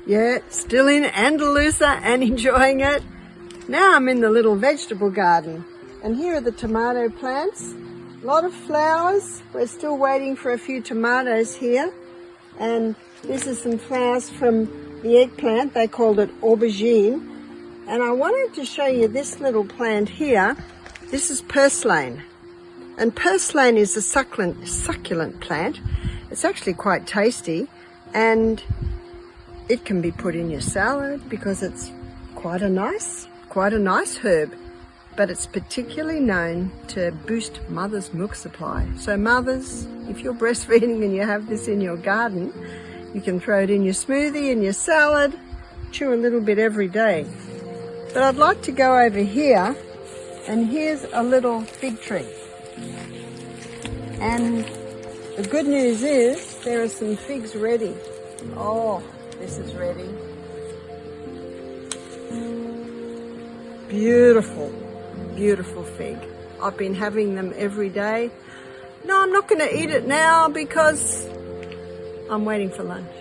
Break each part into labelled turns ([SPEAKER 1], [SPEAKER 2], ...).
[SPEAKER 1] Yeah, still in Andalusia and enjoying it. Now I'm in the little vegetable garden, and here are the tomato plants. A lot of flowers. We're still waiting for a few tomatoes here. And this is some flowers from the eggplant. They called it aubergine. And I wanted to show you this little plant here. This is purslane. And purslane is a succulent plant. It's actually quite tasty, and it can be put in your salad because it's quite a nice herb. But it's particularly known to boost mother's milk supply. So mothers, if you're breastfeeding and you have this in your garden, you can throw it in your smoothie, in your salad, chew a little bit every day. But I'd like to go over here, and here's a little fig tree. And the good news is there are some figs ready. Oh, this is ready. Beautiful. Beautiful fig. I've been having them every day. No, I'm not going to eat it now because I'm waiting for lunch.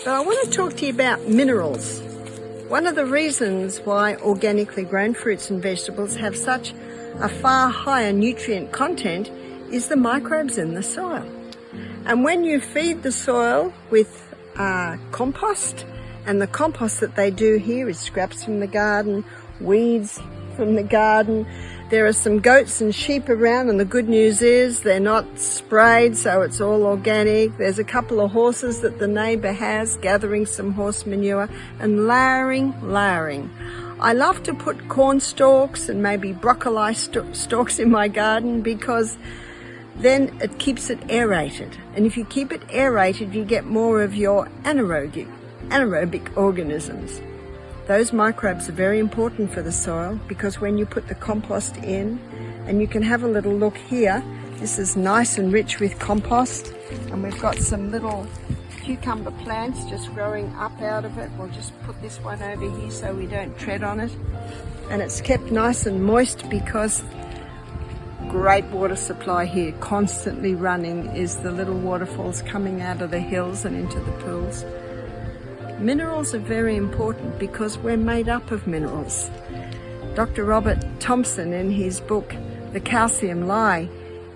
[SPEAKER 1] But I want to talk to you about minerals. One of the reasons why organically grown fruits and vegetables have such a far higher nutrient content is the microbes in the soil. And when you feed the soil with compost, and the compost that they do here is scraps from the garden, weeds from the garden. There are some goats and sheep around, and the good news is they're not sprayed, so it's all organic. There's a couple of horses that the neighbour has gathering some horse manure and layering. I love to put corn stalks and maybe broccoli stalks in my garden because then it keeps it aerated. And if you keep it aerated, you get more of your anaerobic organisms. Those microbes are very important for the soil because when you put the compost in, and you can have a little look here, this is nice and rich with compost, and we've got some little cucumber plants just growing up out of it. We'll just put this one over here so we don't tread on it. And it's kept nice and moist because great water supply here, constantly running, is the little waterfalls coming out of the hills and into the pools. Minerals are very important because we're made up of minerals. Dr. Robert Thompson, in his book, The Calcium Lie,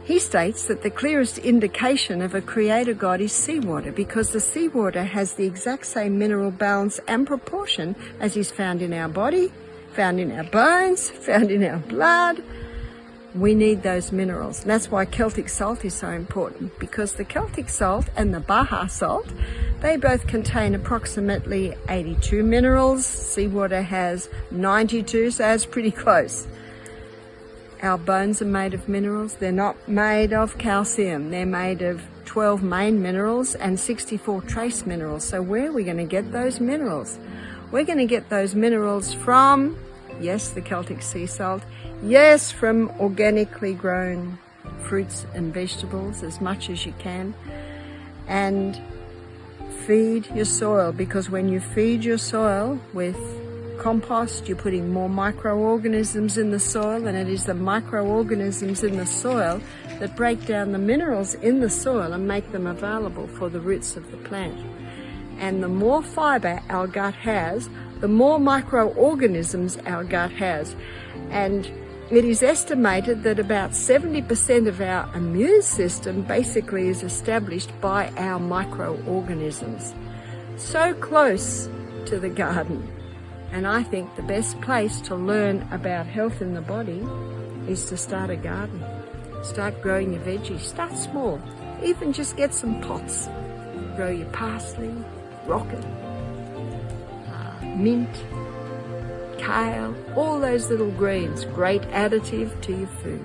[SPEAKER 1] he states that the clearest indication of a creator God is seawater because the seawater has the exact same mineral balance and proportion as is found in our body, found in our bones, found in our blood. We need those minerals. And that's why Celtic salt is so important, because the Celtic salt and the Baja salt, they both contain approximately 82 minerals. Seawater has 92, so it's pretty close. Our bones are made of minerals. They're not made of calcium. They're made of 12 main minerals and 64 trace minerals. So where are we going to get those minerals? We're going to get those minerals from, yes, the Celtic sea salt. Yes, from organically grown fruits and vegetables as much as you can. And feed your soil, because when you feed your soil with compost, you're putting more microorganisms in the soil, and it is the microorganisms in the soil that break down the minerals in the soil and make them available for the roots of the plant. And the more fibre our gut has, the more microorganisms our gut has. And it is estimated that about 70% of our immune system basically is established by our microorganisms. So close to the garden. And I think the best place to learn about health in the body is to start a garden. Start growing your veggies. Start small. Even just get some pots. Grow your parsley, rocket, mint, kale, all those little greens. Great additive to your food.